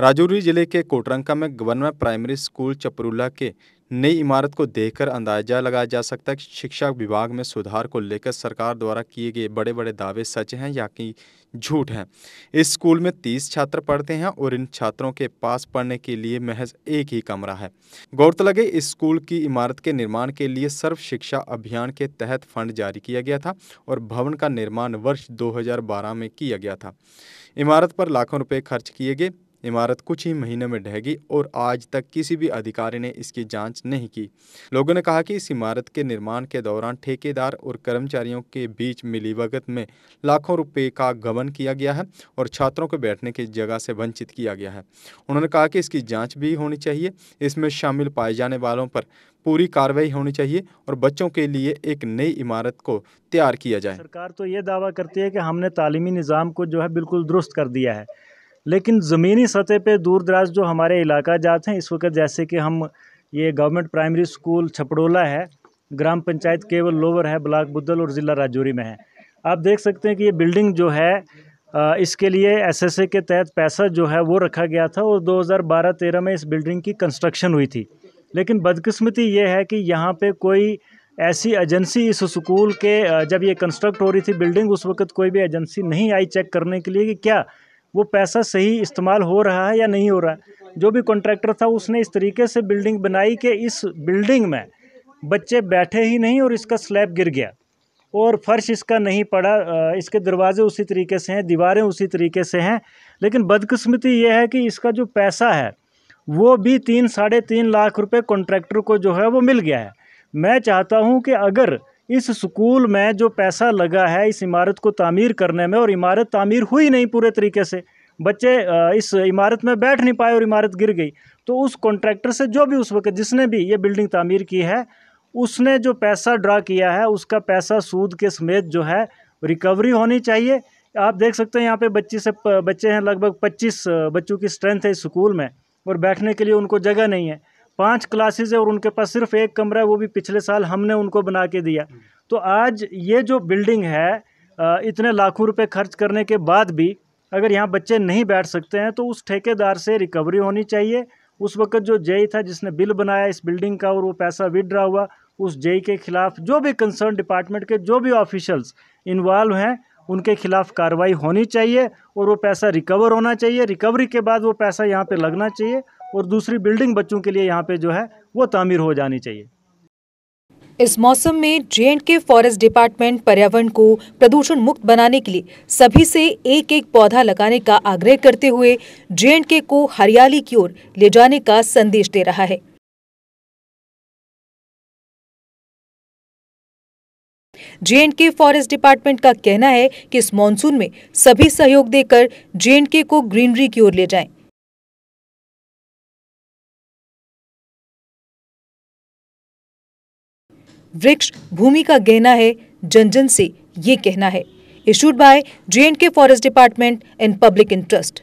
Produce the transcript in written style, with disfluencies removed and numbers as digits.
राजौरी जिले के कोटरंका में गवर्नमेंट प्राइमरी स्कूल चपरुला के नई इमारत को देखकर अंदाजा लगाया जा सकता है कि शिक्षा विभाग में सुधार को लेकर सरकार द्वारा किए गए बड़े बड़े दावे सच हैं या कि झूठ हैं। इस स्कूल में 30 छात्र पढ़ते हैं और इन छात्रों के पास पढ़ने के लिए महज एक ही कमरा है। गौरतलब है इस स्कूल की इमारत के निर्माण के लिए सर्व शिक्षा अभियान के तहत फंड जारी किया गया था और भवन का निर्माण वर्ष 2012 में किया गया था। इमारत पर लाखों रुपए खर्च किए गए। इमारत कुछ ही महीनों में ढह गई और आज तक किसी भी अधिकारी ने इसकी जांच नहीं की। लोगों ने कहा कि इस इमारत के निर्माण के दौरान ठेकेदार और कर्मचारियों के बीच मिलीभगत में लाखों रुपए का गबन किया गया है और छात्रों को बैठने की जगह से वंचित किया गया है। उन्होंने कहा कि इसकी जांच भी होनी चाहिए, इसमें शामिल पाए जाने वालों पर पूरी कार्रवाई होनी चाहिए और बच्चों के लिए एक नई इमारत को तैयार किया जाए। सरकार तो ये दावा करती है कि हमने तालीमी निज़ाम को जो है बिल्कुल दुरुस्त कर दिया है, लेकिन ज़मीनी सतह पे दूर दराज जो हमारे इलाका जात हैं इस वक्त, जैसे कि हम ये गवर्नमेंट प्राइमरी स्कूल छपड़ोला है, ग्राम पंचायत केवल लोवर है, ब्लॉक बुद्धल और ज़िला राजौरी में है। आप देख सकते हैं कि ये बिल्डिंग जो है इसके लिए SSA के तहत पैसा जो है वो रखा गया था और 2012-13 में इस बिल्डिंग की कंस्ट्रक्शन हुई थी। लेकिन बदकिस्मती ये है कि यहाँ पे कोई ऐसी एजेंसी इस स्कूल के जब ये कंस्ट्रक्ट हो रही थी बिल्डिंग, उस वक्त कोई भी एजेंसी नहीं आई चेक करने के लिए कि क्या वो पैसा सही इस्तेमाल हो रहा है या नहीं हो रहा है। जो भी कॉन्ट्रैक्टर था उसने इस तरीके से बिल्डिंग बनाई कि इस बिल्डिंग में बच्चे बैठे ही नहीं और इसका स्लैब गिर गया और फर्श इसका नहीं पड़ा, इसके दरवाजे उसी तरीके से हैं, दीवारें उसी तरीके से हैं। लेकिन बदकिस्मती ये है कि इसका जो पैसा है वो भी 3-3.5 लाख रुपए कॉन्ट्रैक्टर को जो है वो मिल गया है। मैं चाहता हूं कि अगर इस स्कूल में जो पैसा लगा है इस इमारत को तामीर करने में, और इमारत तामीर हुई नहीं पूरे तरीके से, बच्चे इस इमारत में बैठ नहीं पाए और इमारत गिर गई, तो उस कॉन्ट्रैक्टर से जो भी उस वक्त जिसने भी ये बिल्डिंग तामीर की है उसने जो पैसा ड्रा किया है उसका पैसा सूद के समेत जो है रिकवरी होनी चाहिए। आप देख सकते हैं यहाँ पे बच्चे हैं, लगभग 25 बच्चों की स्ट्रेंथ है इस स्कूल में और बैठने के लिए उनको जगह नहीं है। 5 क्लासेज है और उनके पास सिर्फ एक कमरा है, वो भी पिछले साल हमने उनको बना के दिया। तो आज ये जो बिल्डिंग है इतने लाखों रुपए खर्च करने के बाद भी अगर यहाँ बच्चे नहीं बैठ सकते हैं तो उस ठेकेदार से रिकवरी होनी चाहिए। उस वक्त जो जेई था जिसने बिल बनाया इस बिल्डिंग का और वो पैसा विड्रॉ हुआ, उस जेई के खिलाफ जो भी कंसर्न डिपार्टमेंट के जो भी ऑफिशियल्स इन्वॉल्व हैं उनके खिलाफ कार्रवाई होनी चाहिए और वो पैसा रिकवर होना चाहिए। रिकवरी के बाद वो पैसा यहाँ पे लगना चाहिए और दूसरी बिल्डिंग बच्चों के लिए यहाँ पे जो है वो तामीर हो जानी चाहिए। इस मौसम में J&K फॉरेस्ट डिपार्टमेंट पर्यावरण को प्रदूषण मुक्त बनाने के लिए सभी से एक एक पौधा लगाने का आग्रह करते हुए J&K को हरियाली की ओर ले जाने का संदेश दे रहा है। J&K फॉरेस्ट डिपार्टमेंट का कहना है कि इस मॉनसून में सभी सहयोग देकर J&K को ग्रीनरी की ओर ले जाएं। वृक्ष भूमि का गहना है, जन जन से ये कहना है। Issued by J&K forest department in public interest.